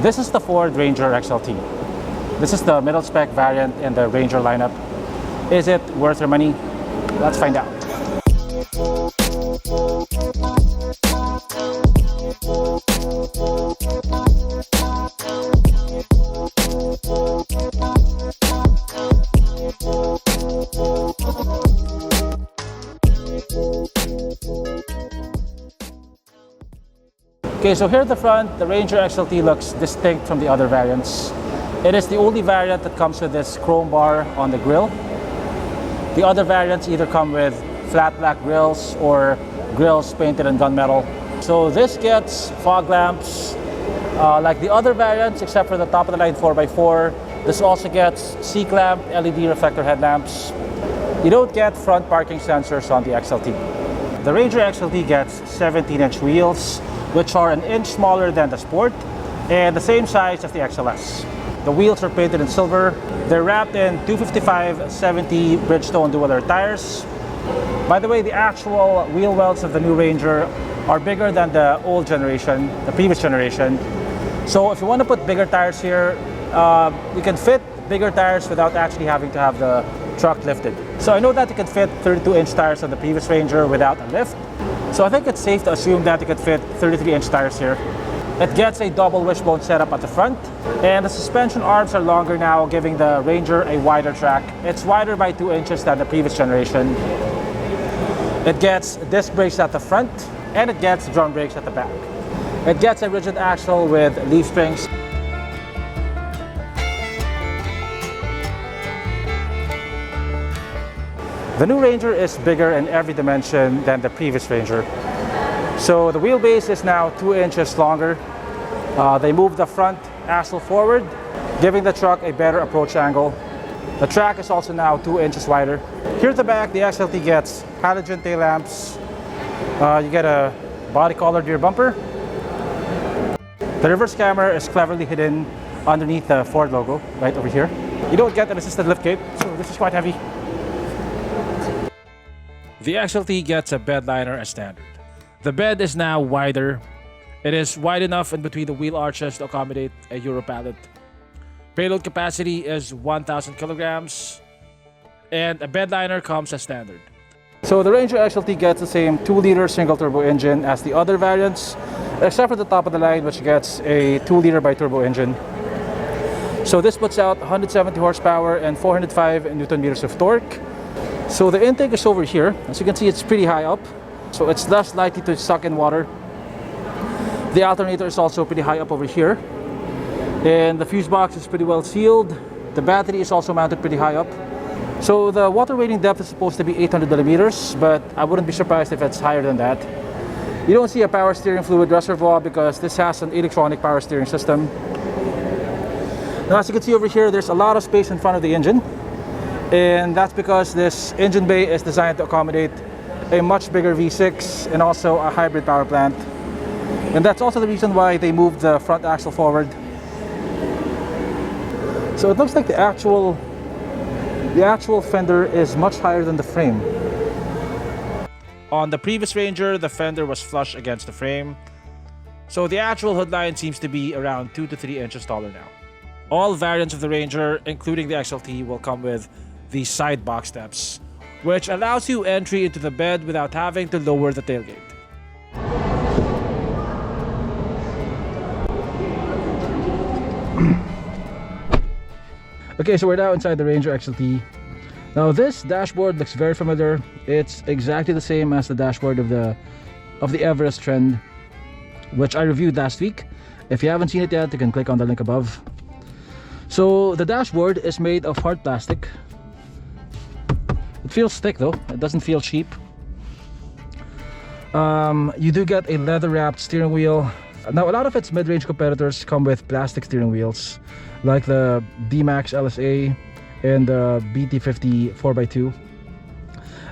This is the Ford Ranger XLT. This is the middle spec variant in the Ranger lineup. Is it worth your money? Let's find out. Okay, so here at the front, the Ranger XLT looks distinct from the other variants. It is the only variant that comes with this chrome bar on the grille. The other variants either come with flat black grills or grills painted in gunmetal. So this gets fog lamps like the other variants except for the top of the line 4x4. This also gets C-clamp LED reflector headlamps. You don't get front parking sensors on the XLT. The Ranger XLT gets 17-inch wheels, which are an inch smaller than the Sport and the same size as the XLS. The wheels are painted in silver. They're wrapped in 255/70 Bridgestone dual-air tires. By the way, the actual wheel wells of the new Ranger are bigger than the old generation, the previous generation. So if you want to put bigger tires here, you can fit bigger tires without actually having to have the truck lifted. So I know that you can fit 32-inch tires on the previous Ranger without a lift. So I think it's safe to assume that you could fit 33-inch tires here. It gets a double wishbone setup at the front, and the suspension arms are longer now, giving the Ranger a wider track. It's wider by 2 inches than the previous generation. It gets disc brakes at the front, and it gets drum brakes at the back. It gets a rigid axle with leaf springs. The new Ranger is bigger in every dimension than the previous Ranger. So the wheelbase is now 2 inches longer. They moved the front axle forward, giving the truck a better approach angle. The track is also now 2 inches wider. Here at the back, the XLT gets halogen tail lamps. You get a body colored rear bumper. The reverse camera is cleverly hidden underneath the Ford logo, right over here. You don't get an assisted liftgate, so this is quite heavy. The XLT gets a bed liner as standard. The bed is now wider. It is wide enough in between the wheel arches to accommodate a Euro pallet. Payload capacity is 1,000 kilograms, and a bed liner comes as standard. So the Ranger XLT gets the same 2-liter single-turbo engine as the other variants, except for the top of the line, which gets a 2-liter bi-turbo engine. So this puts out 170 horsepower and 405 Newton-meters of torque. So the intake is over here. As you can see, it's pretty high up, so it's less likely to suck in water. The alternator is also pretty high up over here, and the fuse box is pretty well sealed. The battery is also mounted pretty high up. So the water wading depth is supposed to be 800 millimeters, but I wouldn't be surprised if it's higher than that. You don't see a power steering fluid reservoir because this has an electronic power steering system. Now, as you can see over here, there's a lot of space in front of the engine. And that's because this engine bay is designed to accommodate a much bigger V6 and also a hybrid power plant. And that's also the reason why they moved the front axle forward. So it looks like the actual fender is much higher than the frame. On the previous Ranger, the fender was flush against the frame. So the actual hood line seems to be around 2 to 3 inches taller now. All variants of the Ranger, including the XLT, will come with the side box steps, which allows you entry into the bed without having to lower the tailgate. Okay, so we're now inside the Ranger XLT. Now this dashboard looks very familiar. It's exactly the same as the dashboard of the Everest Trend, which I reviewed last week. If you haven't seen it yet, you can click on the link above. So the dashboard is made of hard plastic. It feels thick though, it doesn't feel cheap. You do get a leather wrapped steering wheel. Now a lot of its mid-range competitors come with plastic steering wheels, like the Dmax LS-A and the BT50 4x2.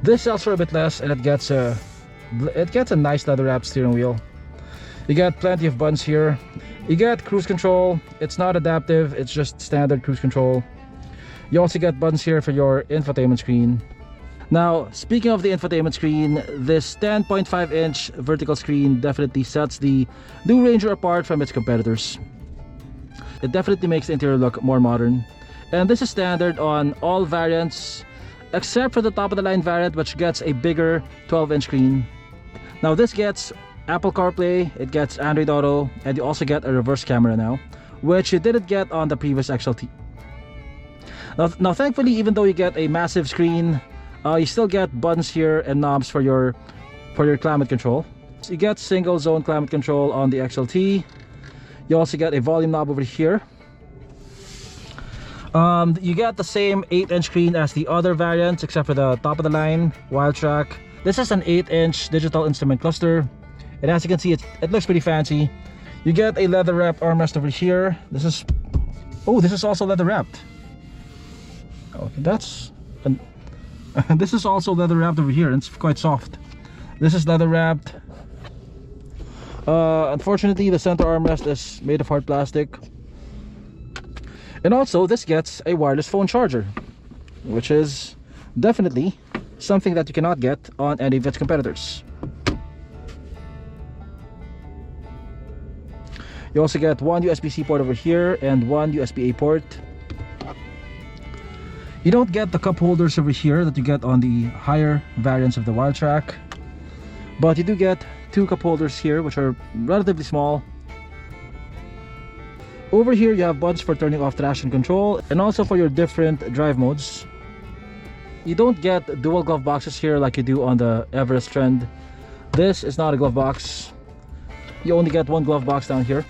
This sells for a bit less, and it gets a nice leather wrapped steering wheel. You got plenty of buttons here. You got cruise control. It's not adaptive, it's just standard cruise control. You also get buttons here for your infotainment screen. Now, speaking of the infotainment screen, this 10.5-inch vertical screen definitely sets the new Ranger apart from its competitors. It definitely makes the interior look more modern. And this is standard on all variants except for the top of the line variant, which gets a bigger 12-inch screen. Now this gets Apple CarPlay, it gets Android Auto, and you also get a reverse camera now, which you didn't get on the previous XLT. Now thankfully, even though you get a massive screen, you still get buttons here and knobs for your climate control. So you get single zone climate control on the XLT. You also get a volume knob over here. You get the same 8-inch screen as the other variants except for the top of the line Wild Track. This is an 8-inch digital instrument cluster, and as you can see, it looks pretty fancy. You get a leather wrap armrest over here. This is also leather wrapped. Okay, this is also leather wrapped over here, and it's quite soft. This is leather wrapped. Unfortunately, the center armrest is made of hard plastic. And also, this gets a wireless phone charger, which is definitely something that you cannot get on any of its competitors. You also get one USB-C port over here and one USB-A port. You don't get the cup holders over here that you get on the higher variants of the Wild Track, but you do get two cup holders here, which are relatively small. Over here you have buttons for turning off traction control and also for your different drive modes. You don't get dual glove boxes here like you do on the Everest Trend. This is not a glove box. You only get one glove box down here.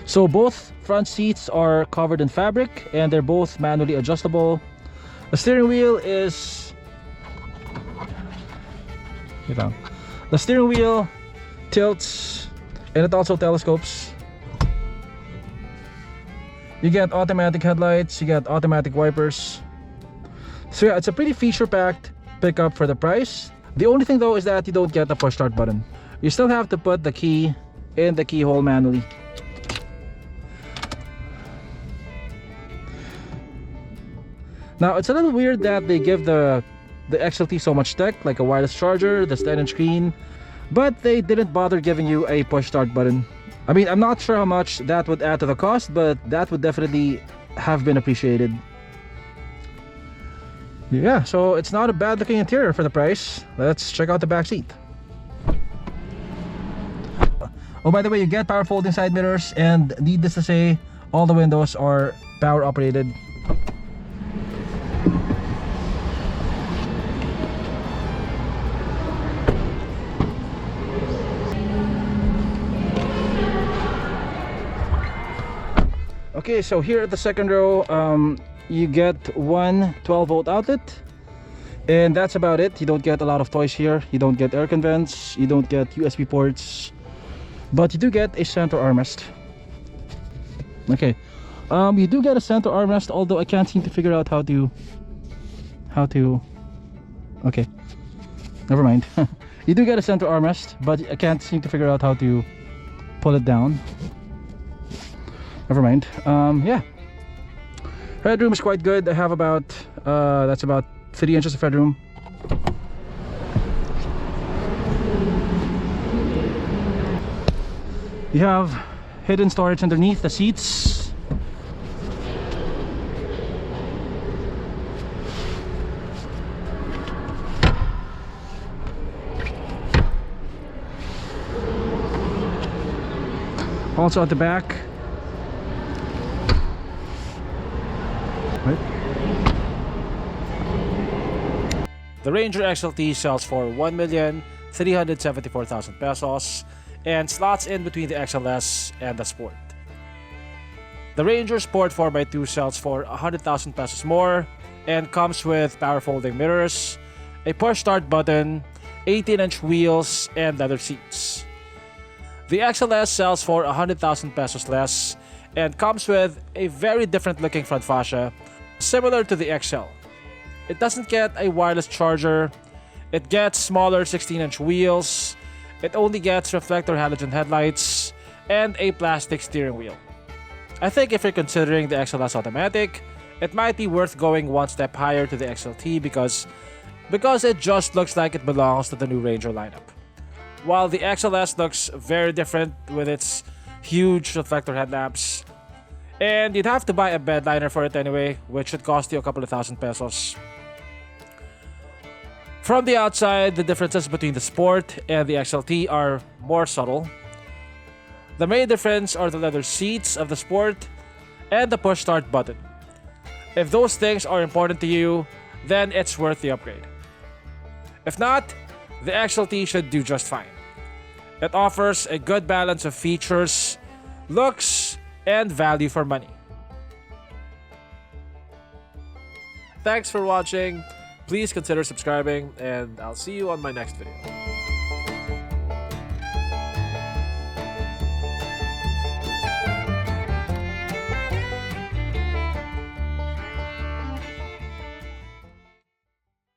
So both front seats are covered in fabric and they're both manually adjustable. The steering wheel is... The steering wheel tilts and it also telescopes. You get automatic headlights, you get automatic wipers. So yeah, it's a pretty feature-packed pickup for the price. The only thing though is that you don't get the push start button. You still have to put the key in the keyhole manually. Now it's a little weird that they give the XLT so much tech, like a wireless charger, the 10-inch screen, but they didn't bother giving you a push start button. I mean, I'm not sure how much that would add to the cost, but that would definitely have been appreciated. Yeah, so it's not a bad looking interior for the price. Let's check out the back seat. Oh, by the way, you get power folding side mirrors, and needless to say, all the windows are power operated. Okay, so here at the second row, you get one 12-volt outlet, and that's about it. You don't get a lot of toys here. You don't get air vents, you don't get USB ports, but you do get a center armrest. Okay, you do get a center armrest, although I can't seem to figure out how to okay, never mind. You do get a center armrest, but I can't seem to figure out how to pull it down. Never mind. Yeah, headroom is quite good. I have about that's about 3 inches of headroom. You have hidden storage underneath the seats. Also at the back, the Ranger XLT sells for 1,374,000 pesos and slots in between the XLS and the Sport. The Ranger Sport 4x2 sells for 100,000 pesos more and comes with power folding mirrors, a push start button, 18-inch wheels, and leather seats. The XLS sells for 100,000 pesos less and comes with a very different looking front fascia, similar to the XL. It doesn't get a wireless charger, it gets smaller 16-inch wheels, it only gets reflector halogen headlights, and a plastic steering wheel. I think if you're considering the XLS automatic, it might be worth going one step higher to the XLT because it just looks like it belongs to the new Ranger lineup. While the XLS looks very different with its huge reflector headlamps. And you'd have to buy a bed liner for it anyway, which should cost you a couple of thousand pesos. From the outside, the differences between the Sport and the XLT are more subtle. The main difference are the leather seats of the Sport and the push start button. If those things are important to you, then it's worth the upgrade. If not, the XLT should do just fine. It offers a good balance of features, looks, and value for money. Thanks for watching. Please consider subscribing, and I'll see you on my next video.